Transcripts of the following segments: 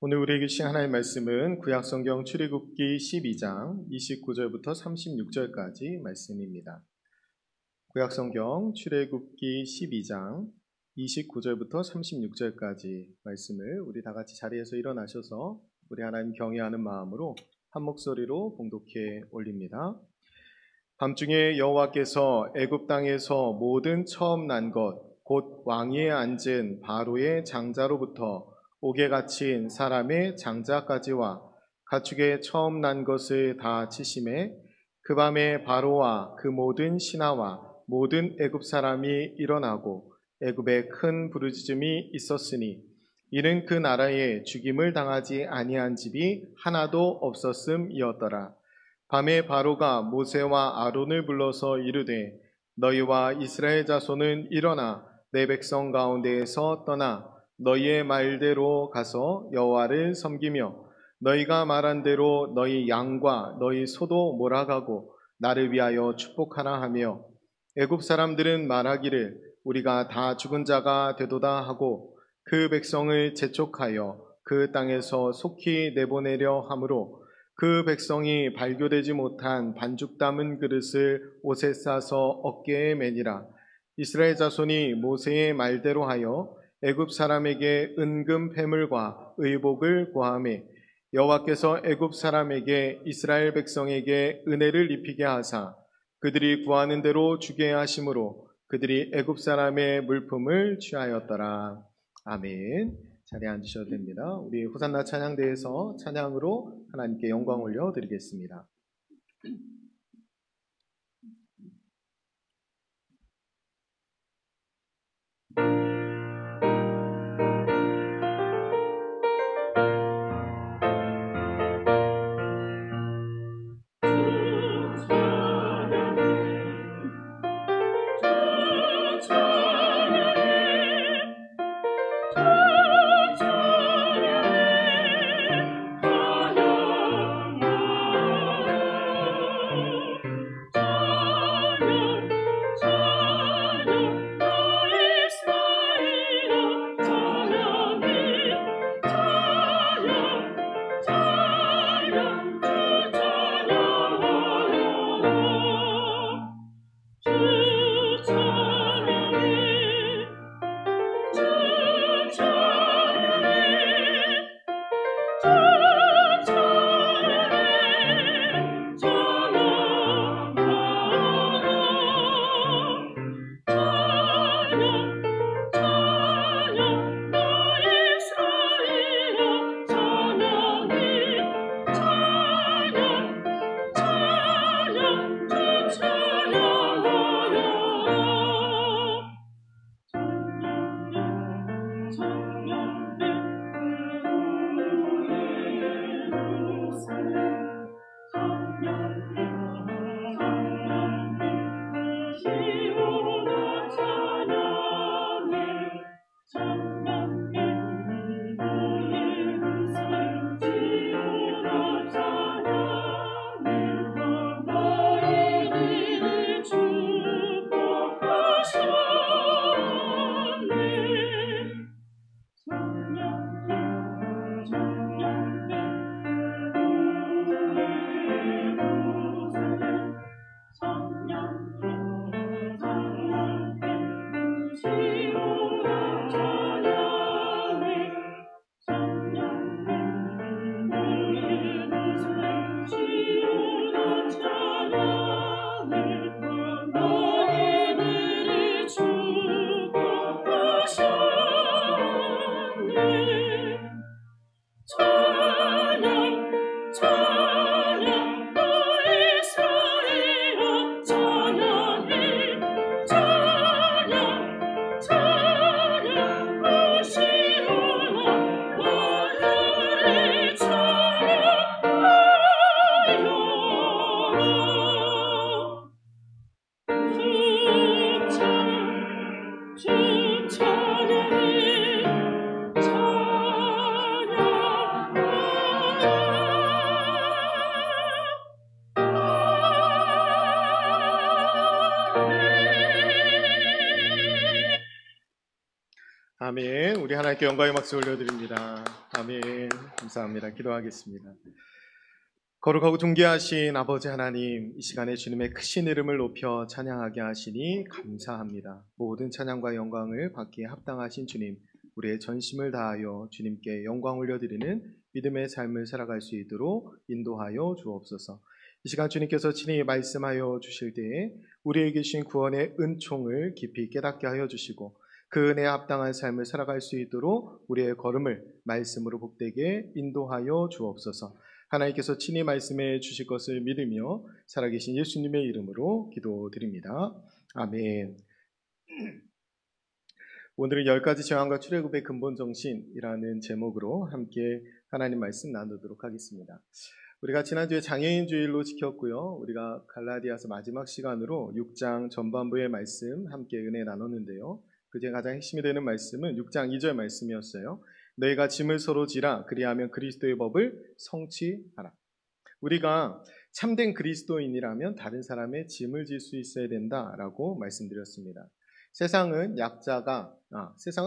오늘 우리에게 주신 하나님의 말씀은 구약성경 출애굽기 12장 29절부터 36절까지 말씀입니다. 구약성경 출애굽기 12장 29절부터 36절까지 말씀을 우리 다 같이 자리에서 일어나셔서 우리 하나님 경외하는 마음으로 한 목소리로 봉독해 올립니다. 밤중에 여호와께서 애굽 땅에서 모든 처음 난 것 곧 왕위에 앉은 바로의 장자로부터 옥에 갇힌 사람의 장자까지와 가축의 처음 난 것을 다 치심에 그 밤에 바로와 그 모든 신하와 모든 애굽 사람이 일어나고 애굽에 큰 부르짖음이 있었으니 이는 그 나라에 죽임을 당하지 아니한 집이 하나도 없었음이었더라. 밤에 바로가 모세와 아론을 불러서 이르되 너희와 이스라엘 자손은 일어나 내 백성 가운데에서 떠나 너희의 말대로 가서 여호와를 섬기며 너희가 말한 대로 너희 양과 너희 소도 몰아가고 나를 위하여 축복하라 하며 애굽 사람들은 말하기를 우리가 다 죽은 자가 되도다 하고 그 백성을 재촉하여 그 땅에서 속히 내보내려 하므로 그 백성이 발교되지 못한 반죽 담은 그릇을 옷에 싸서 어깨에 매니라. 이스라엘 자손이 모세의 말대로 하여 애굽 사람에게 은금 패물과 의복을 구하매 여호와께서 애굽 사람에게 이스라엘 백성에게 은혜를 입히게 하사 그들이 구하는 대로 주게 하심으로 그들이 애굽 사람의 물품을 취하였더라. 아멘. 자리에 앉으셔도 됩니다. 우리 호산나 찬양대에서 찬양으로 하나님께 영광 올려드리겠습니다. 아멘. 우리 하나님께 영광의 박수 올려드립니다. 아멘. 감사합니다. 기도하겠습니다. 거룩하고 존귀하신 아버지 하나님, 이 시간에 주님의 크신 이름을 높여 찬양하게 하시니 감사합니다. 모든 찬양과 영광을 받기에 합당하신 주님, 우리의 전심을 다하여 주님께 영광 올려드리는 믿음의 삶을 살아갈 수 있도록 인도하여 주옵소서. 이 시간 주님께서 친히 말씀하여 주실 때에 우리에게 주신 구원의 은총을 깊이 깨닫게 하여 주시고, 그 은혜에 합당한 삶을 살아갈 수 있도록 우리의 걸음을 말씀으로 복되게 인도하여 주옵소서. 하나님께서 친히 말씀해 주실 것을 믿으며 살아계신 예수님의 이름으로 기도드립니다. 아멘. 오늘은 10가지 재앙과 출애굽의 근본 정신이라는 제목으로 함께 하나님 말씀 나누도록 하겠습니다. 우리가 지난주에 장애인 주일로 지켰고요. 우리가 갈라디아서 마지막 시간으로 6장 전반부의 말씀 함께 은혜 나눴는데요. 그중에 가장 핵심이 되는 말씀은 6장 2절 말씀이었어요. 너희가 짐을 서로 지라 그리하면 그리스도의 법을 성취하라. 우리가 참된 그리스도인이라면 다른 사람의 짐을 질 수 있어야 된다라고 말씀드렸습니다. 세상은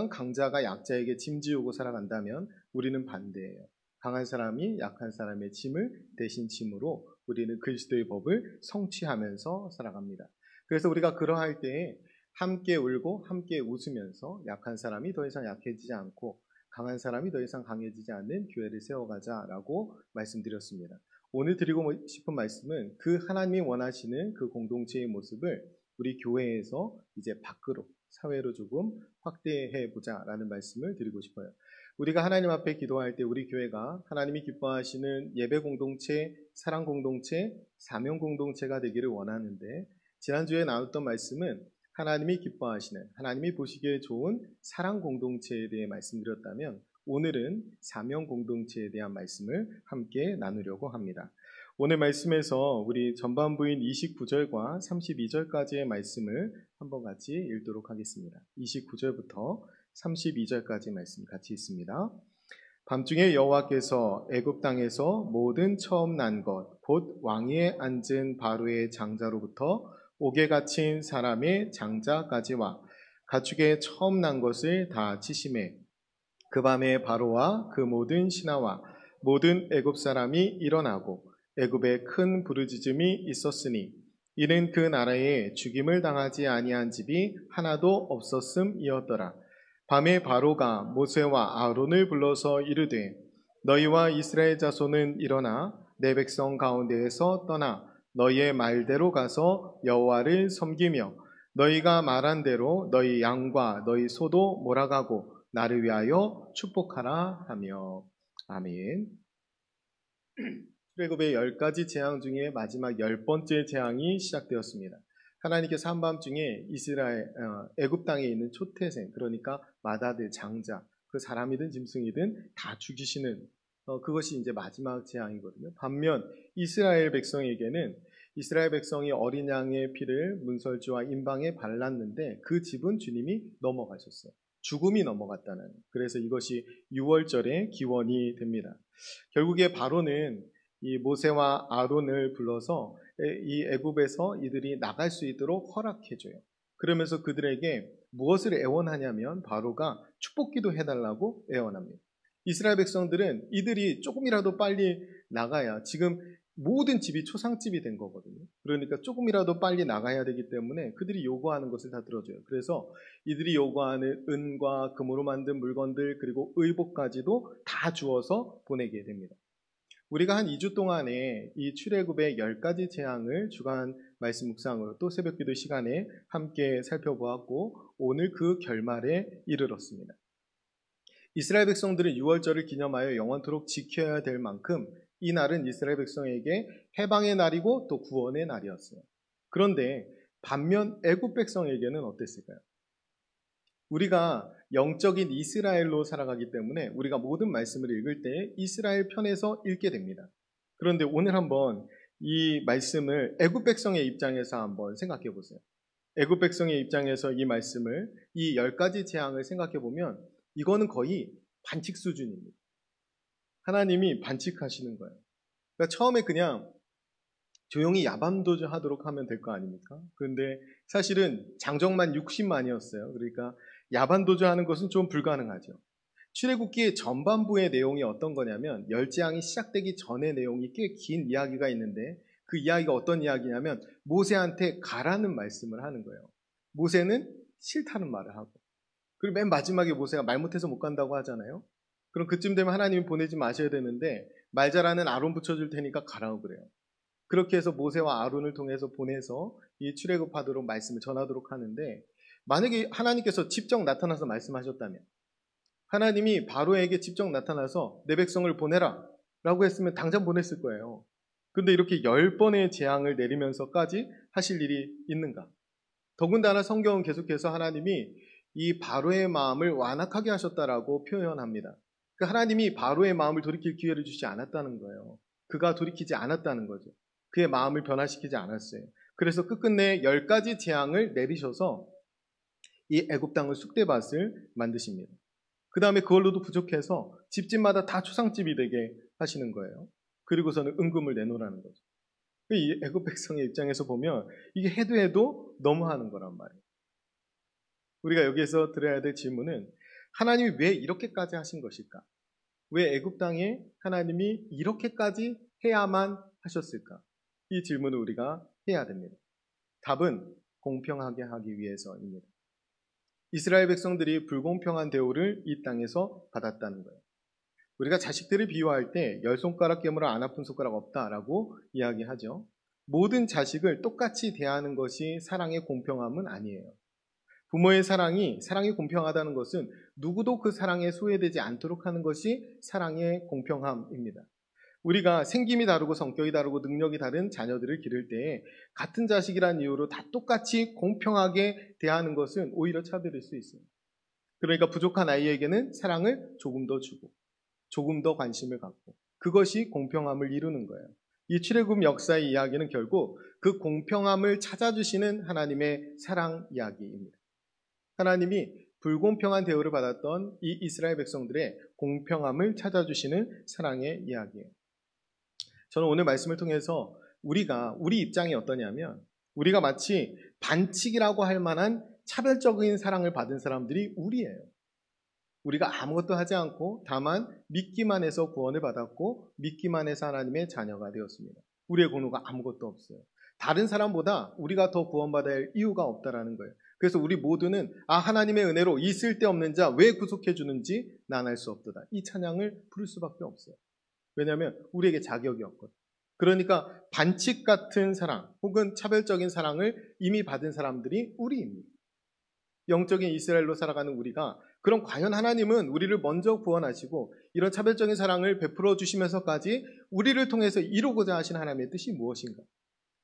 강자가 약자에게 짐 지우고 살아간다면 우리는 반대예요. 강한 사람이 약한 사람의 짐을 대신 짐으로 우리는 그리스도의 법을 성취하면서 살아갑니다. 그래서 우리가 그러할 때에 함께 울고 함께 웃으면서 약한 사람이 더 이상 약해지지 않고 강한 사람이 더 이상 강해지지 않는 교회를 세워가자라고 말씀드렸습니다. 오늘 드리고 싶은 말씀은 그 하나님이 원하시는 그 공동체의 모습을 우리 교회에서 이제 밖으로 사회로 조금 확대해 보자라는 말씀을 드리고 싶어요. 우리가 하나님 앞에 기도할 때 우리 교회가 하나님이 기뻐하시는 예배 공동체, 사랑 공동체, 사명 공동체가 되기를 원하는데, 지난주에 나눴던 말씀은 하나님이 기뻐하시는, 하나님이 보시기에 좋은 사랑 공동체에 대해 말씀드렸다면, 오늘은 사명 공동체에 대한 말씀을 함께 나누려고 합니다. 오늘 말씀에서 우리 전반부인 29절과 32절까지의 말씀을 한번 같이 읽도록 하겠습니다. 29절부터 32절까지 말씀 같이 있습니다. 밤중에 여호와께서 애굽 땅에서 모든 처음 난 것, 곧 왕위에 앉은 바로의 장자로부터 옥에 갇힌 사람의 장자까지와 가축의 처음 난 것을 다 치심해 그 밤에 바로와 그 모든 신하와 모든 애굽 사람이 일어나고 애굽에 큰 부르짖음이 있었으니 이는 그 나라에 죽임을 당하지 아니한 집이 하나도 없었음이었더라. 밤에 바로가 모세와 아론을 불러서 이르되 너희와 이스라엘 자손은 일어나 내 백성 가운데에서 떠나 너희의 말대로 가서 여호와를 섬기며 너희가 말한 대로 너희 양과 너희 소도 몰아가고 나를 위하여 축복하라 하며. 아멘. 출애굽의 10가지 재앙 중에 마지막 10번째 재앙이 시작되었습니다. 하나님께서 한밤중에 애굽 땅에 있는 초태생, 그러니까 맏아들, 장자, 그 사람이든 짐승이든 다 죽이시는 그것이 이제 마지막 재앙이거든요. 반면 이스라엘 백성에게는 이스라엘 백성이 어린 양의 피를 문설주와 임방에 발랐는데 그 집은 주님이 넘어가셨어요. 죽음이 넘어갔다는. 그래서 이것이 6월절의 기원이 됩니다. 결국에 바로는 이 모세와 아론을 불러서 이 애굽에서 이들이 나갈 수 있도록 허락해줘요. 그러면서 그들에게 무엇을 애원하냐면 바로가 축복기도 해달라고 애원합니다. 이스라엘 백성들은 이들이 조금이라도 빨리 나가야, 지금 모든 집이 초상집이 된 거거든요. 그러니까 조금이라도 빨리 나가야 되기 때문에 그들이 요구하는 것을 다 들어줘요. 그래서 이들이 요구하는 은과 금으로 만든 물건들, 그리고 의복까지도 다 주어서 보내게 됩니다. 우리가 한 2주 동안에 이 출애굽의 10가지 재앙을 주간 말씀 묵상으로 또 새벽기도 시간에 함께 살펴보았고, 오늘 그 결말에 이르렀습니다. 이스라엘 백성들은 6월절을 기념하여 영원토록 지켜야 될 만큼 이 날은 이스라엘 백성에게 해방의 날이고 또 구원의 날이었어요. 그런데 반면 애굽 백성에게는 어땠을까요? 우리가 영적인 이스라엘로 살아가기 때문에 우리가 모든 말씀을 읽을 때 이스라엘 편에서 읽게 됩니다. 그런데 오늘 한번 이 말씀을 애굽 백성의 입장에서 한번 생각해 보세요. 애굽 백성의 입장에서 이 말씀을, 이 10가지 재앙을 생각해 보면 이거는 거의 반칙 수준입니다. 하나님이 반칙하시는 거예요. 그러니까 처음에 그냥 조용히 야밤도주 하도록 하면 될 거 아닙니까? 그런데 사실은 장정만 60만이었어요. 그러니까 야반도주하는 것은 좀 불가능하죠. 출애굽기 전반부의 내용이 어떤 거냐면 열재앙이 시작되기 전의 내용이 꽤 긴 이야기가 있는데 그 이야기가 어떤 이야기냐면 모세한테 가라는 말씀을 하는 거예요. 모세는 싫다는 말을 하고 그리고 맨 마지막에 모세가 말 못해서 못 간다고 하잖아요. 그럼 그쯤 되면 하나님이 보내지 마셔야 되는데 말 잘하는 아론 붙여줄 테니까 가라고 그래요. 그렇게 해서 모세와 아론을 통해서 보내서 이 출애굽하도록 말씀을 전하도록 하는데 만약에 하나님께서 직접 나타나서 말씀하셨다면 하나님이 바로에게 직접 나타나서 내 백성을 보내라 라고 했으면 당장 보냈을 거예요. 그런데 이렇게 10번의 재앙을 내리면서까지 하실 일이 있는가? 더군다나 성경은 계속해서 하나님이 이 바로의 마음을 완악하게 하셨다라고 표현합니다. 그러니까 하나님이 바로의 마음을 돌이킬 기회를 주지 않았다는 거예요. 그가 돌이키지 않았다는 거죠. 그의 마음을 변화시키지 않았어요. 그래서 끝끝내 10가지 재앙을 내리셔서 이 애굽 땅을 쑥대밭을 만드십니다. 그 다음에 그걸로도 부족해서 집집마다 다 초상집이 되게 하시는 거예요. 그리고서는 은금을 내놓으라는 거죠. 이 애굽 백성의 입장에서 보면 이게 해도 너무하는 거란 말이에요. 우리가 여기에서 드려야 될 질문은 하나님이 왜 이렇게까지 하신 것일까? 왜 애굽 땅에 하나님이 이렇게까지 해야만 하셨을까? 이 질문을 우리가 해야 됩니다. 답은 공평하게 하기 위해서입니다. 이스라엘 백성들이 불공평한 대우를 이 땅에서 받았다는 거예요. 우리가 자식들을 비유할 때 10손가락 깨물어 안 아픈 손가락 없다라고 이야기하죠. 모든 자식을 똑같이 대하는 것이 사랑의 공평함은 아니에요. 부모의 사랑이 공평하다는 것은 누구도 그 사랑에 소외되지 않도록 하는 것이 사랑의 공평함입니다. 우리가 생김이 다르고 성격이 다르고 능력이 다른 자녀들을 기를 때 같은 자식이라는 이유로 다 똑같이 공평하게 대하는 것은 오히려 차별일 수 있어요. 그러니까 부족한 아이에게는 사랑을 조금 더 주고 조금 더 관심을 갖고 그것이 공평함을 이루는 거예요. 이 출애굽 역사의 이야기는 결국 그 공평함을 찾아주시는 하나님의 사랑 이야기입니다. 하나님이 불공평한 대우를 받았던 이 이스라엘 백성들의 공평함을 찾아주시는 사랑의 이야기예요. 저는 오늘 말씀을 통해서 우리 입장이 어떠냐면 우리가 마치 반칙이라고 할 만한 차별적인 사랑을 받은 사람들이 우리예요. 우리가 아무것도 하지 않고 다만 믿기만 해서 구원을 받았고 믿기만 해서 하나님의 자녀가 되었습니다. 우리의 공로가 아무것도 없어요. 다른 사람보다 우리가 더 구원받아야 할 이유가 없다라는 거예요. 그래서 우리 모두는 하나님의 은혜로 이 쓸데없는 자 왜 구속해 주는지 난 알 수 없도다. 이 찬양을 부를 수밖에 없어요. 왜냐하면 우리에게 자격이 없거든. 그러니까 반칙 같은 사랑 혹은 차별적인 사랑을 이미 받은 사람들이 우리입니다. 영적인 이스라엘로 살아가는 우리가 그럼 과연 하나님은 우리를 먼저 구원하시고 이런 차별적인 사랑을 베풀어 주시면서까지 우리를 통해서 이루고자 하시는 하나님의 뜻이 무엇인가?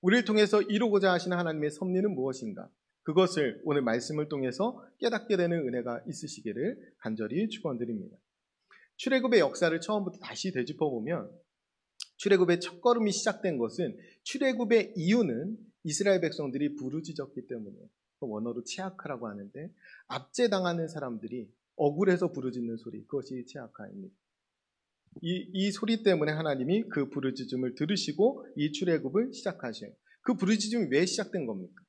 우리를 통해서 이루고자 하시는 하나님의 섭리는 무엇인가? 그것을 오늘 말씀을 통해서 깨닫게 되는 은혜가 있으시기를 간절히 축원드립니다. 출애굽의 역사를 처음부터 다시 되짚어보면 출애굽의 첫걸음이 시작된 것은 출애굽의 이유는 이스라엘 백성들이 부르짖었기 때문이에요. 원어로 치아카라고 하는데 압제당하는 사람들이 억울해서 부르짖는 소리, 그것이 치아카입니다. 이 소리 때문에 하나님이 그 부르짖음을 들으시고 이 출애굽을 시작하셔요. 그 부르짖음이 왜 시작된 겁니까?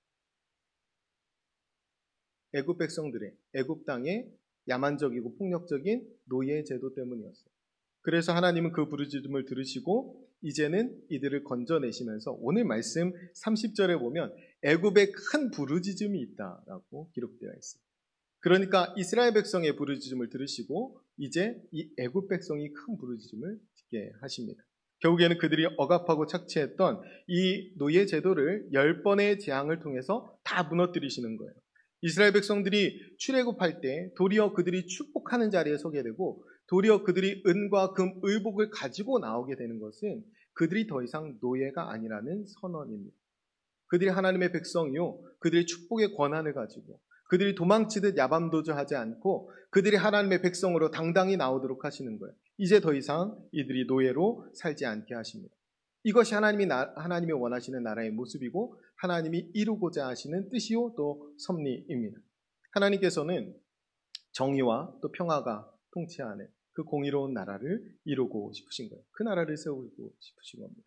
애굽 백성들의 애굽 땅의 야만적이고 폭력적인 노예 제도 때문이었어요. 그래서 하나님은 그 부르짖음을 들으시고 이제는 이들을 건져내시면서 오늘 말씀 30절에 보면 애굽에 큰 부르짖음이 있다라고 기록되어 있어요. 그러니까 이스라엘 백성의 부르짖음을 들으시고 이제 이 애굽 백성이 큰 부르짖음을 듣게 하십니다. 결국에는 그들이 억압하고 착취했던 이 노예 제도를 10번의 재앙을 통해서 다 무너뜨리시는 거예요. 이스라엘 백성들이 출애굽할 때 도리어 그들이 축복하는 자리에 서게 되고 도리어 그들이 은과 금, 의복을 가지고 나오게 되는 것은 그들이 더 이상 노예가 아니라는 선언입니다. 그들이 하나님의 백성이요, 그들이 축복의 권한을 가지고 그들이 도망치듯 야밤도주하지 않고 그들이 하나님의 백성으로 당당히 나오도록 하시는 거예요. 이제 더 이상 이들이 노예로 살지 않게 하십니다. 이것이 하나님이 원하시는 나라의 모습이고 하나님이 이루고자 하시는 뜻이요 또 섭리입니다. 하나님께서는 정의와 또 평화가 통치하는 그 공의로운 나라를 이루고 싶으신 거예요. 그 나라를 세우고 싶으신 겁니다.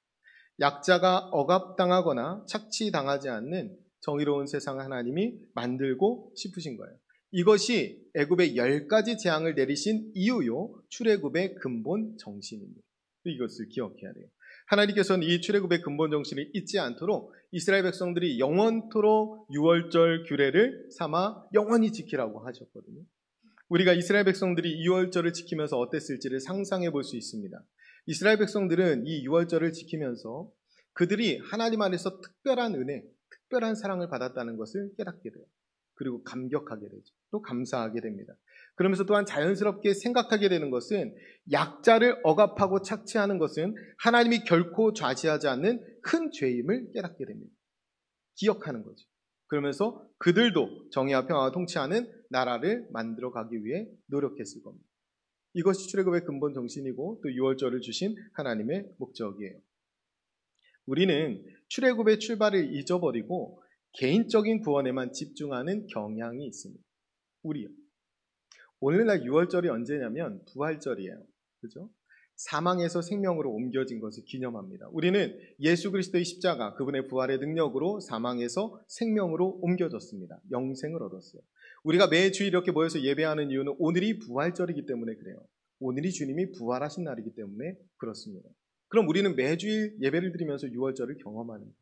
약자가 억압당하거나 착취당하지 않는 정의로운 세상을 하나님이 만들고 싶으신 거예요. 이것이 애굽에 10가지 재앙을 내리신 이유요 출애굽의 근본 정신입니다. 이것을 기억해야 돼요. 하나님께서는 이 출애굽의 근본 정신을 잊지 않도록 이스라엘 백성들이 영원토록 유월절 규례를 삼아 영원히 지키라고 하셨거든요. 우리가 이스라엘 백성들이 유월절을 지키면서 어땠을지를 상상해 볼 수 있습니다. 이스라엘 백성들은 이 유월절을 지키면서 그들이 하나님 안에서 특별한 은혜, 특별한 사랑을 받았다는 것을 깨닫게 돼요. 그리고 감격하게 되죠. 또 감사하게 됩니다. 그러면서 또한 자연스럽게 생각하게 되는 것은 약자를 억압하고 착취하는 것은 하나님이 결코 좌시하지 않는 큰 죄임을 깨닫게 됩니다. 기억하는 거죠. 그러면서 그들도 정의와 평화와 통치하는 나라를 만들어 가기 위해 노력했을 겁니다. 이것이 출애굽의 근본 정신이고 또 유월절을 주신 하나님의 목적이에요. 우리는 출애굽의 출발을 잊어버리고 개인적인 구원에만 집중하는 경향이 있습니다. 우리요. 오늘날 유월절이 언제냐면 부활절이에요. 그죠? 사망에서 생명으로 옮겨진 것을 기념합니다. 우리는 예수 그리스도의 십자가, 그분의 부활의 능력으로 사망에서 생명으로 옮겨졌습니다. 영생을 얻었어요. 우리가 매주 이렇게 모여서 예배하는 이유는 오늘이 부활절이기 때문에 그래요. 오늘이 주님이 부활하신 날이기 때문에 그렇습니다. 그럼 우리는 매주일 예배를 드리면서 유월절을 경험하는 거예요.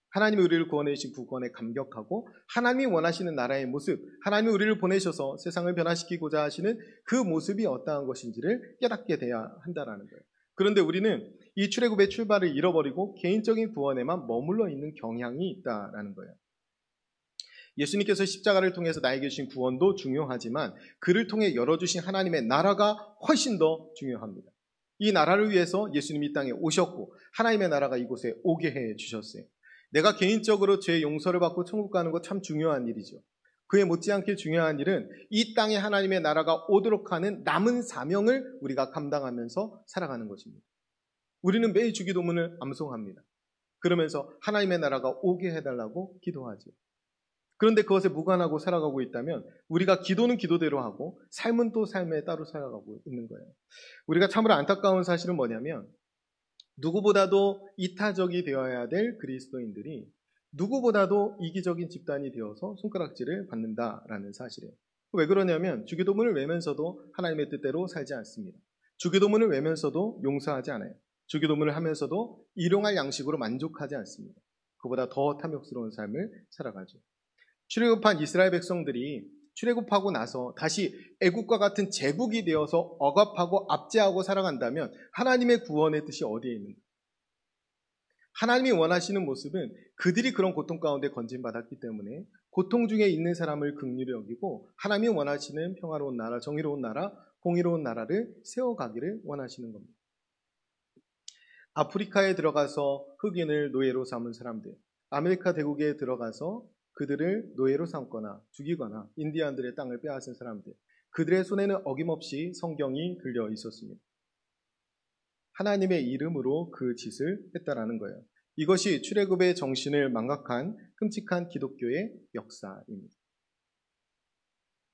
하나님이 우리를 구원해 주신 구원에 감격하고 하나님이 원하시는 나라의 모습, 하나님이 우리를 보내셔서 세상을 변화시키고자 하시는 그 모습이 어떠한 것인지를 깨닫게 돼야 한다는 거예요. 그런데 우리는 이 출애굽의 출발을 잃어버리고 개인적인 구원에만 머물러 있는 경향이 있다는 거예요. 예수님께서 십자가를 통해서 나에게 주신 구원도 중요하지만 그를 통해 열어주신 하나님의 나라가 훨씬 더 중요합니다. 이 나라를 위해서 예수님이 이 땅에 오셨고 하나님의 나라가 이곳에 오게 해 주셨어요. 내가 개인적으로 죄의 용서를 받고 천국 가는 것 참 중요한 일이죠. 그에 못지않게 중요한 일은 이 땅에 하나님의 나라가 오도록 하는 남은 사명을 우리가 감당하면서 살아가는 것입니다. 우리는 매일 주기도문을 암송합니다. 그러면서 하나님의 나라가 오게 해달라고 기도하죠. 그런데 그것에 무관하고 살아가고 있다면 우리가 기도는 기도대로 하고 삶은 또 삶에 따로 살아가고 있는 거예요. 우리가 참으로 안타까운 사실은 뭐냐면 누구보다도 이타적이 되어야 될 그리스도인들이 누구보다도 이기적인 집단이 되어서 손가락질을 받는다라는 사실이에요. 왜 그러냐면 주기도문을 외면서도 하나님의 뜻대로 살지 않습니다. 주기도문을 외면서도 용서하지 않아요. 주기도문을 하면서도 일용할 양식으로 만족하지 않습니다. 그보다 더 탐욕스러운 삶을 살아가죠. 출애굽한 이스라엘 백성들이 출애굽하고 나서 다시 애국과 같은 제국이 되어서 억압하고 압제하고 살아간다면 하나님의 구원의 뜻이 어디에 있는가? 하나님이 원하시는 모습은 그들이 그런 고통 가운데 건진받았기 때문에 고통 중에 있는 사람을 긍휼히 여기고 하나님이 원하시는 평화로운 나라, 정의로운 나라, 공의로운 나라를 세워가기를 원하시는 겁니다. 아프리카에 들어가서 흑인을 노예로 삼은 사람들, 아메리카 대국에 들어가서 그들을 노예로 삼거나 죽이거나 인디안들의 땅을 빼앗은 사람들, 그들의 손에는 어김없이 성경이 들려 있었습니다. 하나님의 이름으로 그 짓을 했다라는 거예요. 이것이 출애굽의 정신을 망각한 끔찍한 기독교의 역사입니다.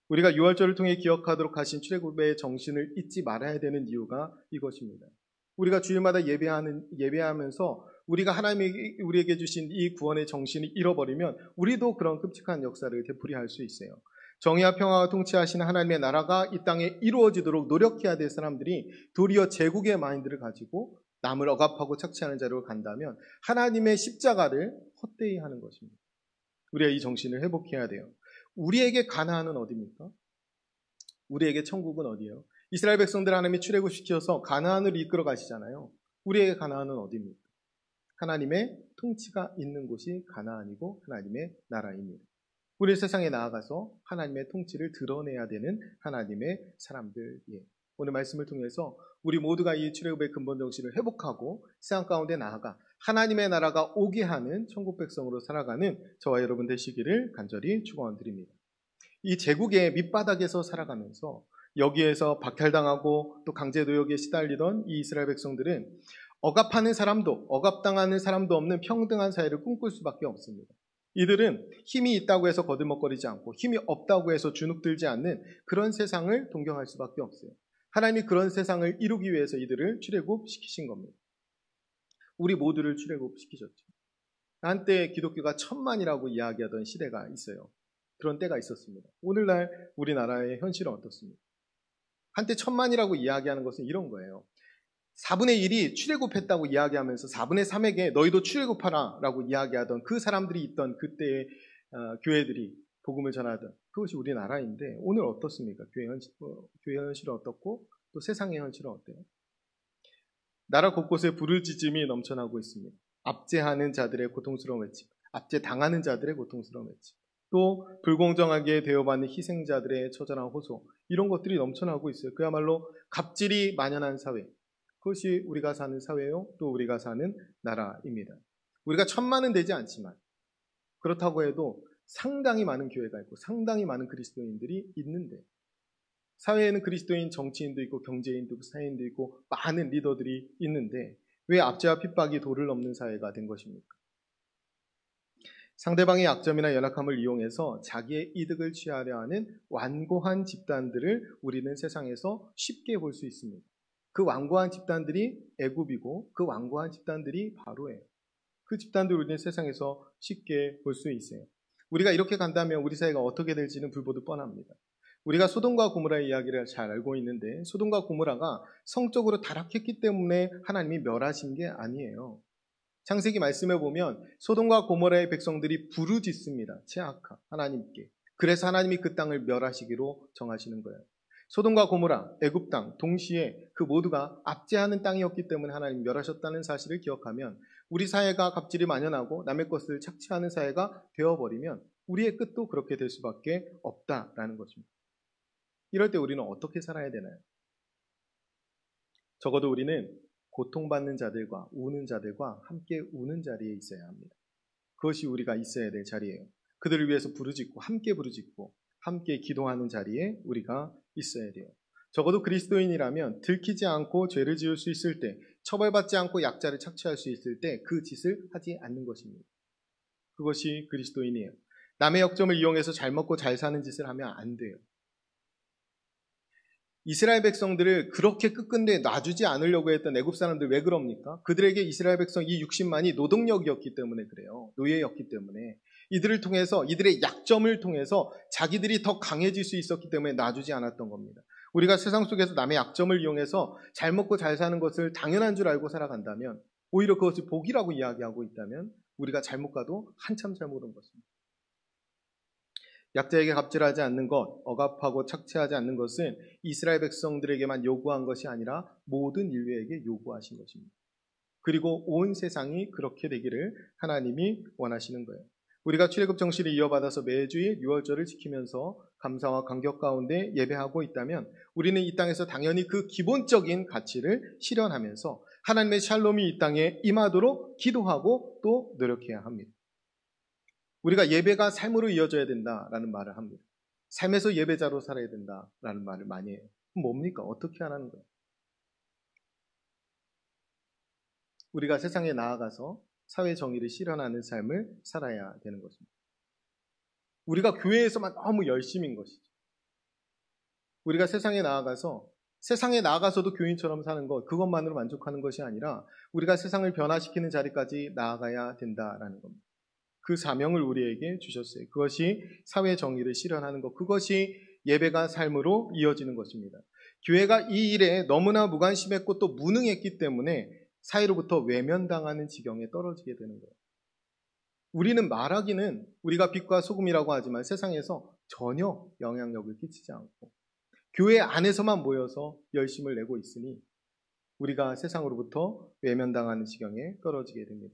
우리가 유월절을 통해 기억하도록 하신 출애굽의 정신을 잊지 말아야 되는 이유가 이것입니다. 우리가 주일마다 예배하면서 우리가 하나님이 우리에게 주신 이 구원의 정신을 잃어버리면 우리도 그런 끔찍한 역사를 되풀이할 수 있어요. 정의와 평화와 통치하시는 하나님의 나라가 이 땅에 이루어지도록 노력해야 될 사람들이 도리어 제국의 마인드를 가지고 남을 억압하고 착취하는 자로 간다면 하나님의 십자가를 헛되이 하는 것입니다. 우리가 이 정신을 회복해야 돼요. 우리에게 가나안은 어디입니까? 우리에게 천국은 어디예요? 이스라엘 백성들 하나님이 출애굽시켜서 가나안을 이끌어 가시잖아요. 우리에게 가나안은 어디입니까? 하나님의 통치가 있는 곳이 가나안이고 하나님의 나라입니다. 우리 세상에 나아가서 하나님의 통치를 드러내야 되는 하나님의 사람들이에요. 오늘 말씀을 통해서 우리 모두가 이 출애굽의 근본 정신을 회복하고 세상 가운데 나아가 하나님의 나라가 오게 하는 천국 백성으로 살아가는 저와 여러분 되시기를 간절히 축원드립니다. 이 제국의 밑바닥에서 살아가면서 여기에서 박탈당하고 또 강제노역에 시달리던 이 이스라엘 백성들은 억압하는 사람도 억압당하는 사람도 없는 평등한 사회를 꿈꿀 수밖에 없습니다. 이들은 힘이 있다고 해서 거들먹거리지 않고 힘이 없다고 해서 주눅들지 않는 그런 세상을 동경할 수밖에 없어요. 하나님이 그런 세상을 이루기 위해서 이들을 출애굽시키신 겁니다. 우리 모두를 출애굽시키셨죠. 한때 기독교가 천만이라고 이야기하던 시대가 있어요. 그런 때가 있었습니다. 오늘날 우리나라의 현실은 어떻습니까? 한때 1000만이라고 이야기하는 것은 이런 거예요. 4분의 1이 출애굽했다고 이야기하면서 4분의 3에게 너희도 출애굽하라 라고 이야기하던 그 사람들이 있던 그때의 교회들이 복음을 전하던 그것이 우리나라인데 오늘 어떻습니까? 교회 현실은 어떻고 또 세상의 현실은 어때요? 나라 곳곳에 부르짖음이 넘쳐나고 있습니다. 압제하는 자들의 고통스러운 외침, 압제당하는 자들의 고통스러운 외침, 또 불공정하게 대우받는 희생자들의 처절한 호소, 이런 것들이 넘쳐나고 있어요. 그야말로 갑질이 만연한 사회, 그것이 우리가 사는 사회요, 또 우리가 사는 나라입니다. 우리가 1000만은 되지 않지만 그렇다고 해도 상당히 많은 교회가 있고 상당히 많은 그리스도인들이 있는데 사회에는 그리스도인 정치인도 있고 경제인도 있고 사회인도 있고 많은 리더들이 있는데 왜 압제와 핍박이 도를 넘는 사회가 된 것입니까? 상대방의 약점이나 연약함을 이용해서 자기의 이득을 취하려 하는 완고한 집단들을 우리는 세상에서 쉽게 볼 수 있습니다. 그 완고한 집단들이 애굽이고 그 완고한 집단들이 바로예요. 그 집단들을 우리는 세상에서 쉽게 볼 수 있어요. 우리가 이렇게 간다면 우리 사회가 어떻게 될지는 불보듯 뻔합니다. 우리가 소돔과 고모라의 이야기를 잘 알고 있는데 소돔과 고모라가 성적으로 타락했기 때문에 하나님이 멸하신 게 아니에요. 창세기 말씀에 보면 소돔과 고모라의 백성들이 부르짖습니다. 제아카 하나님께. 그래서 하나님이 그 땅을 멸하시기로 정하시는 거예요. 소돔과 고모라, 애굽 땅 동시에 그 모두가 압제하는 땅이었기 때문에 하나님이 멸하셨다는 사실을 기억하면 우리 사회가 갑질이 만연하고 남의 것을 착취하는 사회가 되어버리면 우리의 끝도 그렇게 될 수밖에 없다라는 것입니다. 이럴 때 우리는 어떻게 살아야 되나요? 적어도 우리는 고통받는 자들과 우는 자들과 함께 우는 자리에 있어야 합니다. 그것이 우리가 있어야 될 자리예요. 그들을 위해서 부르짖고 함께 부르짖고 함께 기도하는 자리에 우리가 있어야 돼요. 적어도 그리스도인이라면 들키지 않고 죄를 지을 수 있을 때, 처벌받지 않고 약자를 착취할 수 있을 때 그 짓을 하지 않는 것입니다. 그것이 그리스도인이에요. 남의 역점을 이용해서 잘 먹고 잘 사는 짓을 하면 안 돼요. 이스라엘 백성들을 그렇게 끝끝내 놔주지 않으려고 했던 애굽 사람들 왜 그럽니까? 그들에게 이스라엘 백성 이 60만이 노동력이었기 때문에 그래요. 노예였기 때문에. 이들을 통해서 이들의 약점을 통해서 자기들이 더 강해질 수 있었기 때문에 놔주지 않았던 겁니다. 우리가 세상 속에서 남의 약점을 이용해서 잘 먹고 잘 사는 것을 당연한 줄 알고 살아간다면 오히려 그것을 복이라고 이야기하고 있다면 우리가 잘못 가도 한참 잘못 온 것입니다. 약자에게 갑질하지 않는 것, 억압하고 착취하지 않는 것은 이스라엘 백성들에게만 요구한 것이 아니라 모든 인류에게 요구하신 것입니다. 그리고 온 세상이 그렇게 되기를 하나님이 원하시는 거예요. 우리가 출애굽 정신을 이어받아서 매주일 유월절을 지키면서 감사와 감격 가운데 예배하고 있다면 우리는 이 땅에서 당연히 그 기본적인 가치를 실현하면서 하나님의 샬롬이 이 땅에 임하도록 기도하고 또 노력해야 합니다. 우리가 예배가 삶으로 이어져야 된다라는 말을 합니다. 삶에서 예배자로 살아야 된다라는 말을 많이 해요. 뭡니까? 어떻게 하라는 거예요? 우리가 세상에 나아가서 사회 정의를 실현하는 삶을 살아야 되는 것입니다. 우리가 교회에서만 너무 열심인 것이죠. 우리가 세상에 나아가서도 교인처럼 사는 것, 그것만으로 만족하는 것이 아니라 우리가 세상을 변화시키는 자리까지 나아가야 된다라는 겁니다. 그 사명을 우리에게 주셨어요. 그것이 사회 정의를 실현하는 것, 그것이 예배가 삶으로 이어지는 것입니다. 교회가 이 일에 너무나 무관심했고 또 무능했기 때문에 사회로부터 외면당하는 지경에 떨어지게 되는 거예요. 우리는 말하기는 우리가 빛과 소금이라고 하지만 세상에서 전혀 영향력을 끼치지 않고 교회 안에서만 모여서 열심을 내고 있으니 우리가 세상으로부터 외면당하는 지경에 떨어지게 됩니다.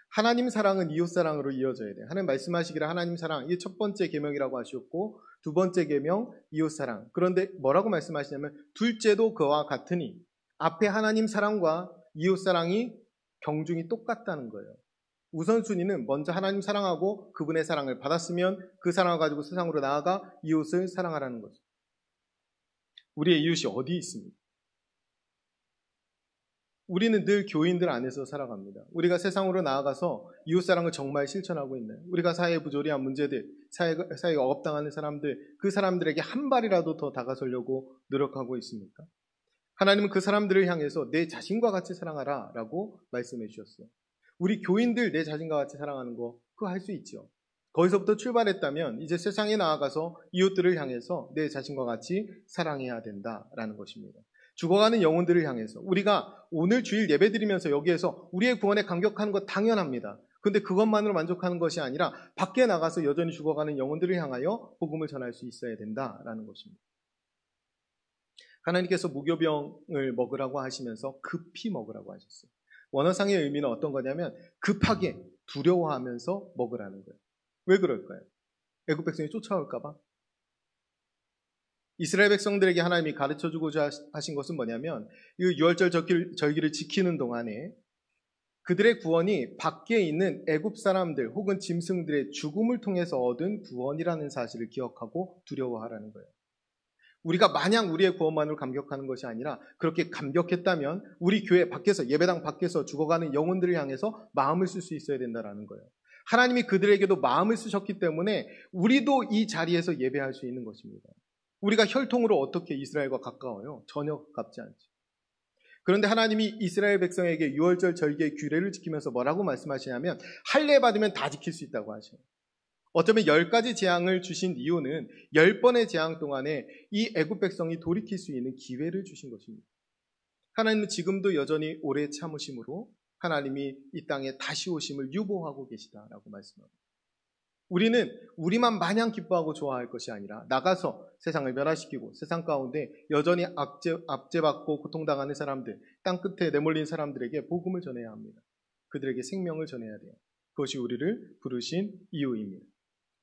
하나님 사랑은 이웃 사랑으로 이어져야 돼요. 하나님 말씀하시기를 하나님 사랑, 이게 첫 번째 계명이라고 하셨고 두 번째 계명 이웃 사랑. 그런데 뭐라고 말씀하시냐면 둘째도 그와 같으니 앞에 하나님 사랑과 이웃 사랑이 경중이 똑같다는 거예요. 우선순위는 먼저 하나님 사랑하고 그분의 사랑을 받았으면 그 사랑을 가지고 세상으로 나아가 이웃을 사랑하라는 거죠. 우리의 이웃이 어디 있습니까? 우리는 늘 교인들 안에서 살아갑니다. 우리가 세상으로 나아가서 이웃사랑을 정말 실천하고 있나요? 우리가 사회에 부조리한 문제들, 사회가 억압당하는 사람들, 그 사람들에게 한 발이라도 더 다가서려고 노력하고 있습니까? 하나님은 그 사람들을 향해서 내 자신과 같이 사랑하라 라고 말씀해 주셨어요. 우리 교인들 내 자신과 같이 사랑하는 거 그거 할 수 있죠. 거기서부터 출발했다면 이제 세상에 나아가서 이웃들을 향해서 내 자신과 같이 사랑해야 된다라는 것입니다. 죽어가는 영혼들을 향해서 우리가 오늘 주일 예배 드리면서 여기에서 우리의 구원에 감격하는 것 당연합니다. 근데 그것만으로 만족하는 것이 아니라 밖에 나가서 여전히 죽어가는 영혼들을 향하여 복음을 전할 수 있어야 된다라는 것입니다. 하나님께서 무교병을 먹으라고 하시면서 급히 먹으라고 하셨어요. 원어상의 의미는 어떤 거냐면 급하게 두려워하면서 먹으라는 거예요. 왜 그럴까요? 애국 백성이 쫓아올까 봐. 이스라엘 백성들에게 하나님이 가르쳐주고자 하신 것은 뭐냐면 이 유월절 절기를 지키는 동안에 그들의 구원이 밖에 있는 애굽 사람들 혹은 짐승들의 죽음을 통해서 얻은 구원이라는 사실을 기억하고 두려워하라는 거예요. 우리가 마냥 우리의 구원만으로 감격하는 것이 아니라 그렇게 감격했다면 우리 교회 밖에서 예배당 밖에서 죽어가는 영혼들을 향해서 마음을 쓸 수 있어야 된다는 거예요. 하나님이 그들에게도 마음을 쓰셨기 때문에 우리도 이 자리에서 예배할 수 있는 것입니다. 우리가 혈통으로 어떻게 이스라엘과 가까워요? 전혀 가깝지 않죠. 그런데 하나님이 이스라엘 백성에게 유월절 절기의 규례를 지키면서 뭐라고 말씀하시냐면 할례 받으면 다 지킬 수 있다고 하셔요. 어쩌면 10가지 재앙을 주신 이유는 10번의 재앙 동안에 이 애굽 백성이 돌이킬 수 있는 기회를 주신 것입니다. 하나님은 지금도 여전히 오래 참으심으로 하나님이 이 땅에 다시 오심을 유보하고 계시다라고 말씀합니다. 우리는 우리만 마냥 기뻐하고 좋아할 것이 아니라 나가서 세상을 멸하시키고 세상 가운데 여전히 압제받고 고통당하는 사람들, 땅끝에 내몰린 사람들에게 복음을 전해야 합니다. 그들에게 생명을 전해야 돼요. 그것이 우리를 부르신 이유입니다.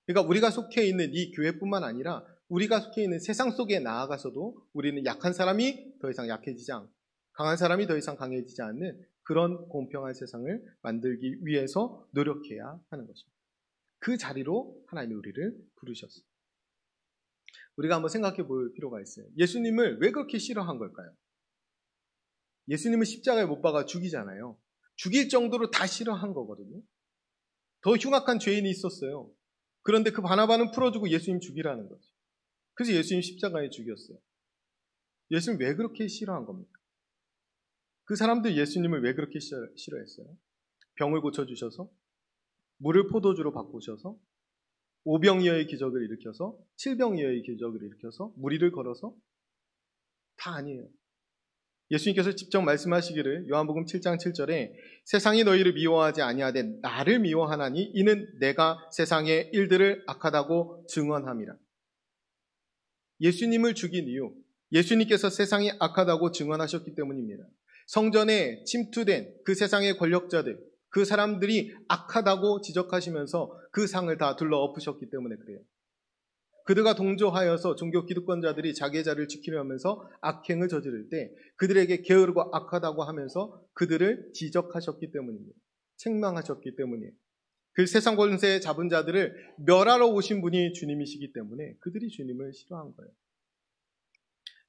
그러니까 우리가 속해 있는 이 교회뿐만 아니라 우리가 속해 있는 세상 속에 나아가서도 우리는 약한 사람이 더 이상 약해지지 않고 강한 사람이 더 이상 강해지지 않는 그런 공평한 세상을 만들기 위해서 노력해야 하는 것입니다. 그 자리로 하나님이 우리를 부르셨어요. 우리가 한번 생각해 볼 필요가 있어요. 예수님을 왜 그렇게 싫어한 걸까요? 예수님은 십자가에 못 박아 죽이잖아요. 죽일 정도로 다 싫어한 거거든요. 더 흉악한 죄인이 있었어요. 그런데 그 바나바는 풀어주고 예수님 죽이라는 거죠. 그래서 예수님 십자가에 죽였어요. 예수님 왜 그렇게 싫어한 겁니까? 그 사람들 예수님을 왜 그렇게 싫어했어요? 병을 고쳐주셔서, 물을 포도주로 바꾸셔서, 오병이어의 기적을 일으켜서, 칠병이어의 기적을 일으켜서, 무리를 걸어서? 다 아니에요. 예수님께서 직접 말씀하시기를 요한복음 7장 7절에 세상이 너희를 미워하지 아니하되 나를 미워하나니 이는 내가 세상의 일들을 악하다고 증언함이라. 예수님을 죽인 이유, 예수님께서 세상이 악하다고 증언하셨기 때문입니다. 성전에 침투된 그 세상의 권력자들, 그 사람들이 악하다고 지적하시면서 그 상을 다 둘러 엎으셨기 때문에 그래요. 그들과 동조하여서 종교 기득권자들이 자기의 자리를 지키려면서 악행을 저지를 때 그들에게 게으르고 악하다고 하면서 그들을 지적하셨기 때문입니다. 책망하셨기 때문이에요. 그 세상 권세 잡은 자들을 멸하러 오신 분이 주님이시기 때문에 그들이 주님을 싫어한 거예요.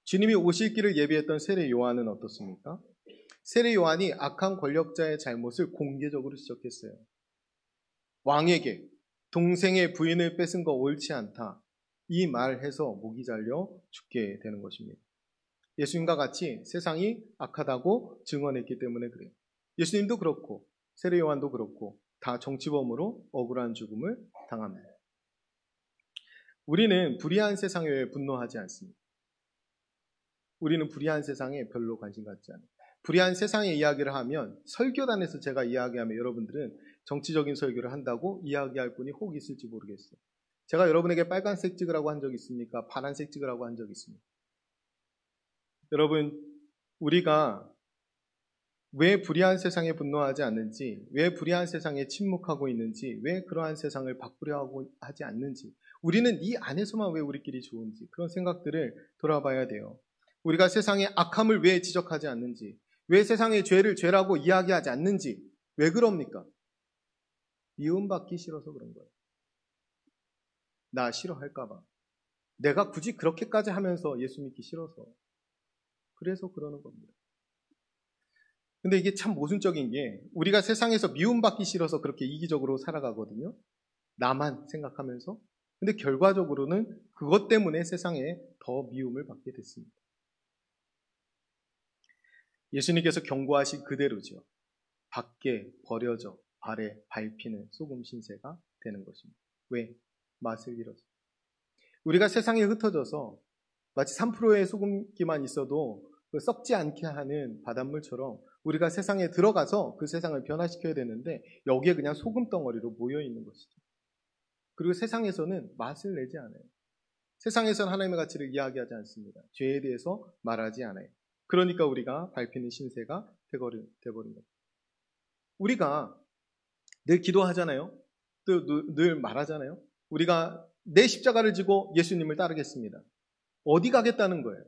주님이 오실 길을 예비했던 세례 요한은 어떻습니까? 세례 요한이 악한 권력자의 잘못을 공개적으로 지적했어요. 왕에게 동생의 부인을 뺏은 거 옳지 않다. 이 말을 해서 목이 잘려 죽게 되는 것입니다. 예수님과 같이 세상이 악하다고 증언했기 때문에 그래요. 예수님도 그렇고 세례 요한도 그렇고 다 정치범으로 억울한 죽음을 당합니다. 우리는 불의한 세상에 왜 분노하지 않습니다. 우리는 불의한 세상에 별로 관심 갖지 않아요. 불의한 세상의 이야기를 하면 설교단에서 제가 이야기하면 여러분들은 정치적인 설교를 한다고 이야기할 분이 혹 있을지 모르겠어요. 제가 여러분에게 빨간색 찍으라고 한 적 있습니까? 파란색 찍으라고 한 적 있습니까? 여러분, 우리가 왜 불의한 세상에 분노하지 않는지, 왜 불의한 세상에 침묵하고 있는지, 왜 그러한 세상을 바꾸려 하고 하지 않는지, 우리는 이 안에서만 왜 우리끼리 좋은지 그런 생각들을 돌아봐야 돼요. 우리가 세상의 악함을 왜 지적하지 않는지, 왜 세상의 죄를 죄라고 이야기하지 않는지, 왜 그럽니까? 미움받기 싫어서 그런 거예요. 나 싫어할까봐. 내가 굳이 그렇게까지 하면서 예수 믿기 싫어서. 그래서 그러는 겁니다. 근데 이게 참 모순적인 게 우리가 세상에서 미움받기 싫어서 그렇게 이기적으로 살아가거든요. 나만 생각하면서. 근데 결과적으로는 그것 때문에 세상에 더 미움을 받게 됐습니다. 예수님께서 경고하신 그대로죠. 밖에 버려져 발에 밟히는 소금 신세가 되는 것입니다. 왜? 맛을 잃어서. 우리가 세상에 흩어져서 마치 3%의 소금기만 있어도 썩지 않게 하는 바닷물처럼 우리가 세상에 들어가서 그 세상을 변화시켜야 되는데 여기에 그냥 소금 덩어리로 모여 있는 것이죠. 그리고 세상에서는 맛을 내지 않아요. 세상에서는 하나님의 가치를 이야기하지 않습니다. 죄에 대해서 말하지 않아요. 그러니까 우리가 밟히는 신세가 되어버린 거예요. 우리가 늘 기도하잖아요. 또 늘 말하잖아요. 우리가 내 십자가를 지고 예수님을 따르겠습니다. 어디 가겠다는 거예요?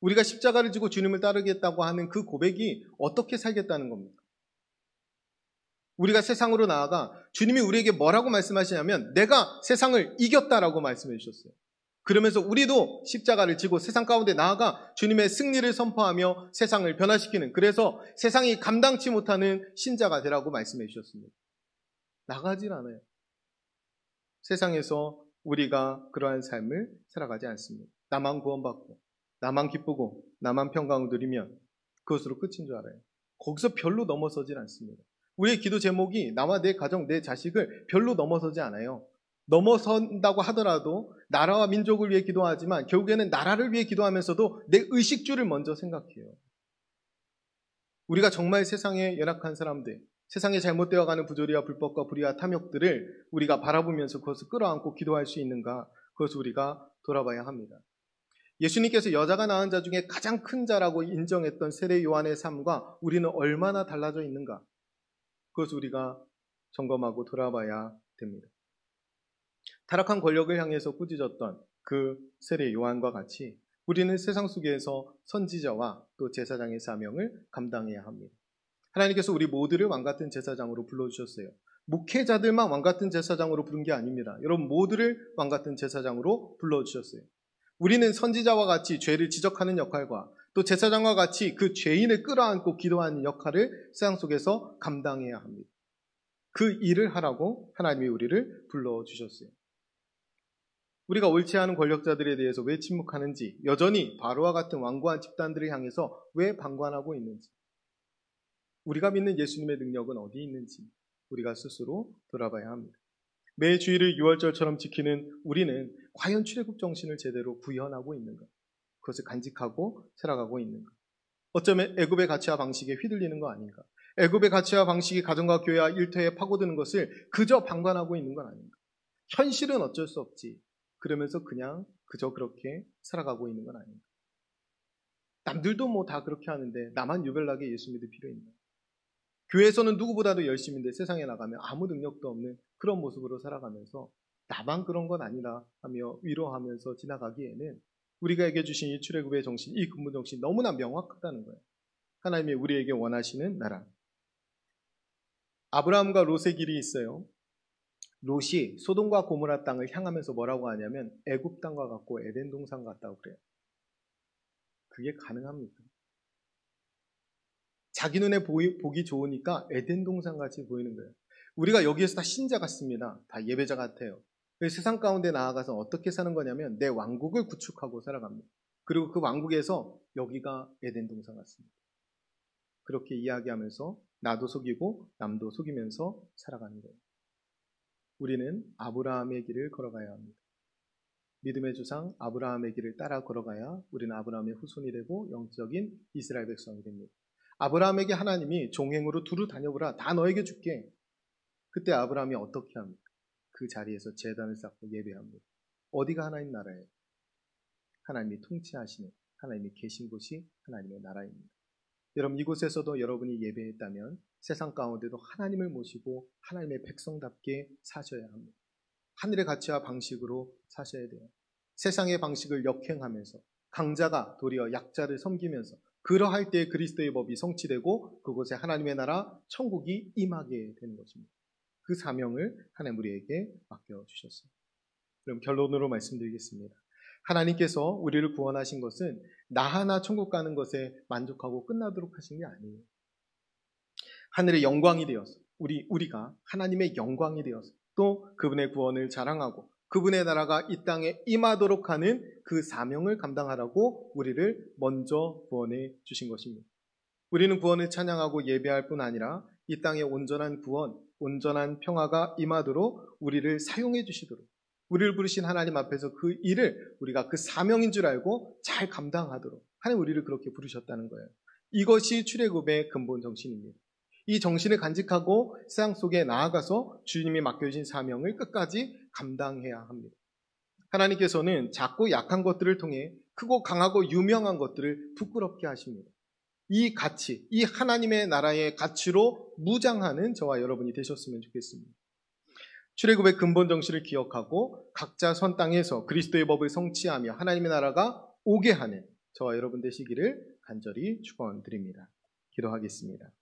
우리가 십자가를 지고 주님을 따르겠다고 하는 그 고백이 어떻게 살겠다는 겁니까? 우리가 세상으로 나아가 주님이 우리에게 뭐라고 말씀하시냐면 내가 세상을 이겼다라고 말씀해 주셨어요. 그러면서 우리도 십자가를 지고 세상 가운데 나아가 주님의 승리를 선포하며 세상을 변화시키는, 그래서 세상이 감당치 못하는 신자가 되라고 말씀해 주셨습니다. 나가질 않아요. 세상에서 우리가 그러한 삶을 살아가지 않습니다. 나만 구원받고 나만 기쁘고 나만 평강을 누리면 그것으로 끝인 줄 알아요. 거기서 별로 넘어서질 않습니다. 우리의 기도 제목이 나와 내 가정, 내 자식을 별로 넘어서지 않아요. 넘어선다고 하더라도 나라와 민족을 위해 기도하지만 결국에는 나라를 위해 기도하면서도 내 의식주를 먼저 생각해요. 우리가 정말 세상에 연약한 사람들, 세상에 잘못되어가는 부조리와 불법과 불의와 탐욕들을 우리가 바라보면서 그것을 끌어안고 기도할 수 있는가, 그것을 우리가 돌아봐야 합니다. 예수님께서 여자가 낳은 자 중에 가장 큰 자라고 인정했던 세례 요한의 삶과 우리는 얼마나 달라져 있는가, 그것을 우리가 점검하고 돌아봐야 됩니다. 타락한 권력을 향해서 꾸짖었던 그 세례 요한과 같이 우리는 세상 속에서 선지자와 또 제사장의 사명을 감당해야 합니다. 하나님께서 우리 모두를 왕같은 제사장으로 불러주셨어요. 목회자들만 왕같은 제사장으로 부른 게 아닙니다. 여러분 모두를 왕같은 제사장으로 불러주셨어요. 우리는 선지자와 같이 죄를 지적하는 역할과 또 제사장과 같이 그 죄인을 끌어안고 기도하는 역할을 세상 속에서 감당해야 합니다. 그 일을 하라고 하나님이 우리를 불러주셨어요. 우리가 옳지 않은 권력자들에 대해서 왜 침묵하는지, 여전히 바로와 같은 완고한 집단들을 향해서 왜 방관하고 있는지, 우리가 믿는 예수님의 능력은 어디 있는지 우리가 스스로 돌아봐야 합니다. 매 주일을 유월절처럼 지키는 우리는 과연 출애굽 정신을 제대로 구현하고 있는가? 그것을 간직하고 살아가고 있는가? 어쩌면 애굽의 가치와 방식에 휘둘리는 거 아닌가? 애굽의 가치와 방식이 가정과 교회와 일터에 파고드는 것을 그저 방관하고 있는 건 아닌가? 현실은 어쩔 수 없지. 그러면서 그저 그렇게 살아가고 있는 건 아닌가? 남들도 뭐 다 그렇게 하는데 나만 유별나게 예수 믿을 필요 있나? 교회에서는 누구보다도 열심인데 세상에 나가면 아무 능력도 없는 그런 모습으로 살아가면서 나만 그런 건 아니다 하며 위로하면서 지나가기에는 우리에게 주신 이 출애굽의 정신, 이 근본 정신 너무나 명확하다는 거예요. 하나님이 우리에게 원하시는 나라. 아브라함과 롯의 길이 있어요. 롯이 소돔과 고모라 땅을 향하면서 뭐라고 하냐면 애굽 땅과 같고 에덴 동산 같다고 그래요. 그게 가능합니까? 자기 눈에 보기 좋으니까 에덴 동산 같이 보이는 거예요. 우리가 여기에서 다 신자 같습니다. 다 예배자 같아요. 세상 가운데 나아가서 어떻게 사는 거냐면 내 왕국을 구축하고 살아갑니다. 그리고 그 왕국에서 여기가 에덴 동산 같습니다. 그렇게 이야기하면서 나도 속이고 남도 속이면서 살아가는 거예요. 우리는 아브라함의 길을 걸어가야 합니다. 믿음의 조상 아브라함의 길을 따라 걸어가야 우리는 아브라함의 후손이 되고 영적인 이스라엘 백성이 됩니다. 아브라함에게 하나님이 종행으로 두루 다녀보라, 다 너에게 줄게. 그때 아브라함이 어떻게 합니까? 그 자리에서 제단을 쌓고 예배합니다. 어디가 하나님 나라예요? 하나님이 통치하시는, 하나님이 계신 곳이 하나님의 나라입니다. 여러분 이곳에서도 여러분이 예배했다면 세상 가운데도 하나님을 모시고 하나님의 백성답게 사셔야 합니다. 하늘의 가치와 방식으로 사셔야 돼요. 세상의 방식을 역행하면서 강자가 도리어 약자를 섬기면서 그러할 때 그리스도의 법이 성취되고 그곳에 하나님의 나라 천국이 임하게 되는 것입니다. 그 사명을 하나님 우리에게 맡겨주셨습니다. 그럼 결론으로 말씀드리겠습니다. 하나님께서 우리를 구원하신 것은 나 하나 천국 가는 것에 만족하고 끝나도록 하신 게 아니에요. 하늘의 영광이 되어서 우리가 하나님의 영광이 되어서 또 그분의 구원을 자랑하고 그분의 나라가 이 땅에 임하도록 하는 그 사명을 감당하라고 우리를 먼저 구원해 주신 것입니다. 우리는 구원을 찬양하고 예배할 뿐 아니라 이 땅의 온전한 구원, 온전한 평화가 임하도록 우리를 사용해 주시도록, 우리를 부르신 하나님 앞에서 그 일을 우리가 그 사명인 줄 알고 잘 감당하도록 하나님 우리를 그렇게 부르셨다는 거예요. 이것이 출애굽의 근본 정신입니다. 이 정신을 간직하고 세상 속에 나아가서 주님이 맡겨주신 사명을 끝까지 감당해야 합니다. 하나님께서는 작고 약한 것들을 통해 크고 강하고 유명한 것들을 부끄럽게 하십니다. 이 가치, 이 하나님의 나라의 가치로 무장하는 저와 여러분이 되셨으면 좋겠습니다. 출애굽의 근본 정신을 기억하고 각자 선 땅에서 그리스도의 법을 성취하며 하나님의 나라가 오게 하는 저와 여러분 되시기를 간절히 축원드립니다. 기도하겠습니다.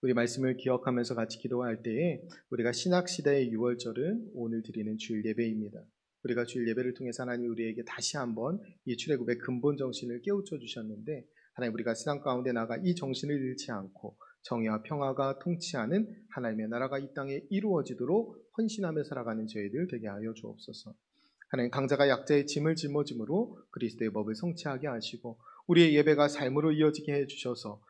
우리 말씀을 기억하면서 같이 기도할 때에 우리가 신학시대의 6월절은 오늘 드리는 주일 예배입니다. 우리가 주일 예배를 통해서 하나님 우리에게 다시 한번 이 출애굽의 근본 정신을 깨우쳐 주셨는데, 하나님 우리가 세상 가운데 나가 이 정신을 잃지 않고 정의와 평화가 통치하는 하나님의 나라가 이 땅에 이루어지도록 헌신하며 살아가는 저희들 되게 하여 주옵소서. 하나님 강자가 약자의 짐을 짊어짐으로 그리스도의 법을 성취하게 하시고 우리의 예배가 삶으로 이어지게 해주셔서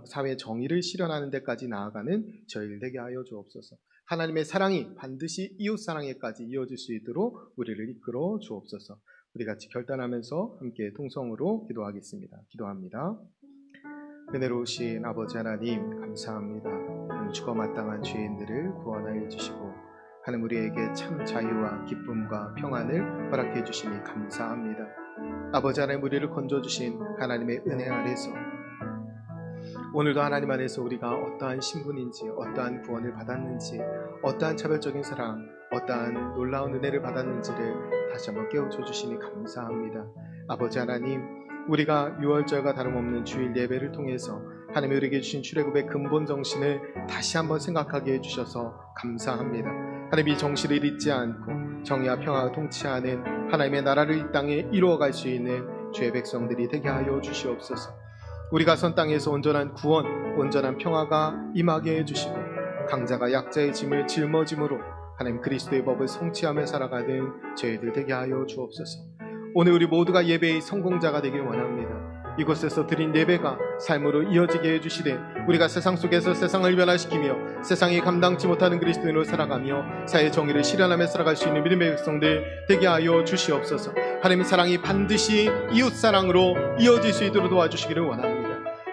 사회 정의를 실현하는 데까지 나아가는 저희들 되게 하여 주옵소서. 하나님의 사랑이 반드시 이웃사랑에까지 이어질 수 있도록 우리를 이끌어 주옵소서. 우리 같이 결단하면서 함께 통성으로 기도하겠습니다. 기도합니다. 은혜로우신 아버지 하나님 감사합니다. 죽어 마땅한 죄인들을 구원하여 주시고 하나님 우리에게 참 자유와 기쁨과 평안을 허락해 주시니 감사합니다. 아버지 하나님 우리를 건져주신 하나님의 은혜 아래서 오늘도 하나님 안에서 우리가 어떠한 신분인지, 어떠한 구원을 받았는지, 어떠한 차별적인 사랑, 어떠한 놀라운 은혜를 받았는지를 다시 한번 깨우쳐 주시니 감사합니다. 아버지 하나님, 우리가 6월절과 다름없는 주일 예배를 통해서 하나님이 우리에게 주신 출애굽의 근본 정신을 다시 한번 생각하게 해주셔서 감사합니다. 하나님 이 정신을 잊지 않고 정의와 평화가 통치하는 하나님의 나라를 이 땅에 이루어갈 수 있는 주의 백성들이 되게 하여 주시옵소서. 우리가 선 땅에서 온전한 구원, 온전한 평화가 임하게 해주시고 강자가 약자의 짐을 짊어짐으로 하나님 그리스도의 법을 성취하며 살아가는 저희들 되게 하여 주옵소서. 오늘 우리 모두가 예배의 성공자가 되길 원합니다. 이곳에서 드린 예배가 삶으로 이어지게 해주시되 우리가 세상 속에서 세상을 변화시키며 세상이 감당치 못하는 그리스도인으로 살아가며 사회 정의를 실현하며 살아갈 수 있는 믿음의 백성들 되게 하여 주시옵소서. 하나님의 사랑이 반드시 이웃사랑으로 이어질 수 있도록 도와주시기를 원합니다.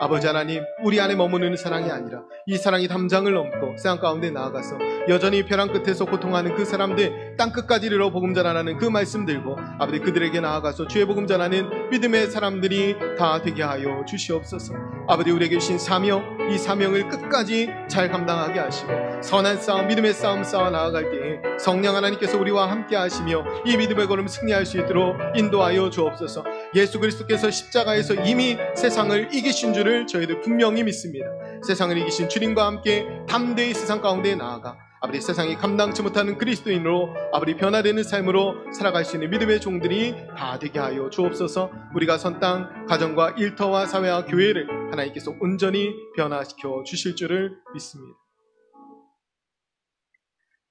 아버지 하나님, 우리 안에 머무르는 사랑이 아니라 이 사랑이 담장을 넘고 세상 가운데 나아가서 여전히 벼랑 끝에서 고통하는 그 사람들 땅끝까지 이르러 복음 전하라는 그 말씀 들고 아버지 그들에게 나아가서 주의 복음 전하는 믿음의 사람들이 다 되게 하여 주시옵소서. 아버지 우리에게 주신 사명, 이 사명을 끝까지 잘 감당하게 하시고 선한 싸움, 믿음의 싸움 싸워 나아갈 때에 성령 하나님께서 우리와 함께 하시며 이 믿음의 걸음 승리할 수 있도록 인도하여 주옵소서. 예수 그리스도께서 십자가에서 이미 세상을 이기신 줄을 저희들 분명히 믿습니다. 세상을 이기신 주님과 함께 담대히 세상 가운데 나아가 아버지 세상이 감당치 못하는 그리스도인으로 아버지 변화되는 삶으로 살아갈 수 있는 믿음의 종들이 다 되게 하여 주옵소서. 우리가 선 땅 가정과 일터와 사회와 교회를 하나님께서 온전히 변화시켜 주실 줄을 믿습니다.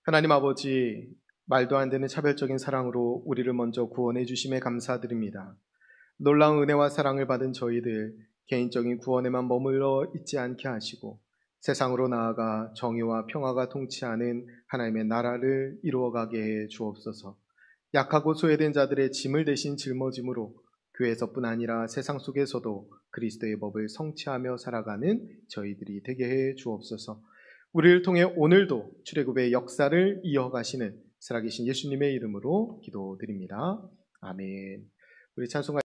하나님 아버지, 말도 안 되는 차별적인 사랑으로 우리를 먼저 구원해 주심에 감사드립니다. 놀라운 은혜와 사랑을 받은 저희들 개인적인 구원에만 머물러 있지 않게 하시고 세상으로 나아가 정의와 평화가 통치하는 하나님의 나라를 이루어가게 해 주옵소서. 약하고 소외된 자들의 짐을 대신 짊어짐으로 교회에서뿐 아니라 세상 속에서도 그리스도의 법을 성취하며 살아가는 저희들이 되게 해 주옵소서. 우리를 통해 오늘도 출애굽의 역사를 이어가시는 살아계신 예수님의 이름으로 기도드립니다. 아멘. 우리 찬송가